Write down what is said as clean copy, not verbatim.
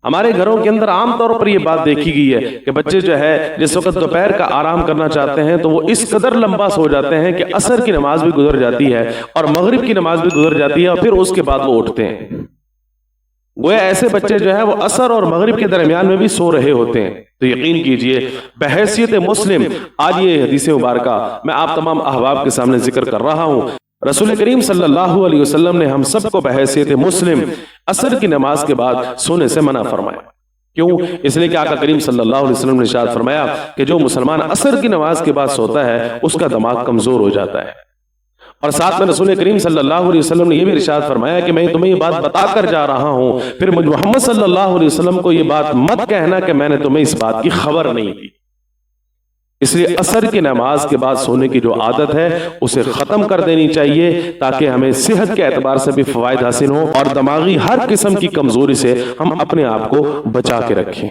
ہمارے گھروں کے اندر عام طور پر یہ بات دیکھی گئی ہے کہ بچے جو ہے جس وقت دوپہر کا آرام کرنا چاہتے ہیں تو وہ اس قدر لمبا سو جاتے ہیں کہ عصر کی نماز بھی گزر جاتی ہے اور مغرب کی نماز بھی گزر جاتی ہے اور پھر اس کے بعد وہ اٹھتے ہیں. گویا ایسے بچے جو ہے وہ عصر اور مغرب کے درمیان میں بھی سو رہے ہوتے ہیں. تو یقین کیجئے بحیثیت مسلم آج یہ حدیث مبارکہ میں آپ تمام احباب کے سامنے ذکر کر رہا ہوں. رسول کریم صلی اللہ علیہ وسلم نے ہم سب کو بحیثیت مسلم عصر کی نماز کے بعد سونے سے منع فرمایا. کیوں؟ اس لیے کہ آقا کریم صلی اللہ علیہ وسلم نے ارشاد فرمایا کہ جو مسلمان عصر کی نماز کے بعد سوتا ہے اس کا دماغ کمزور ہو جاتا ہے. اور ساتھ میں رسول کریم صلی اللہ علیہ وسلم نے یہ بھی ارشاد فرمایا کہ میں تمہیں یہ بات بتا کر جا رہا ہوں، پھر محمد صلی اللہ علیہ وسلم کو یہ بات مت کہنا کہ میں نے تمہیں اس بات کی خبر نہیں دی. اس لیے عصر کی نماز کے بعد سونے کی جو عادت ہے اسے ختم کر دینی چاہیے تاکہ ہمیں صحت کے اعتبار سے بھی فوائد حاصل ہوں اور دماغی ہر قسم کی کمزوری سے ہم اپنے آپ کو بچا کے رکھیں.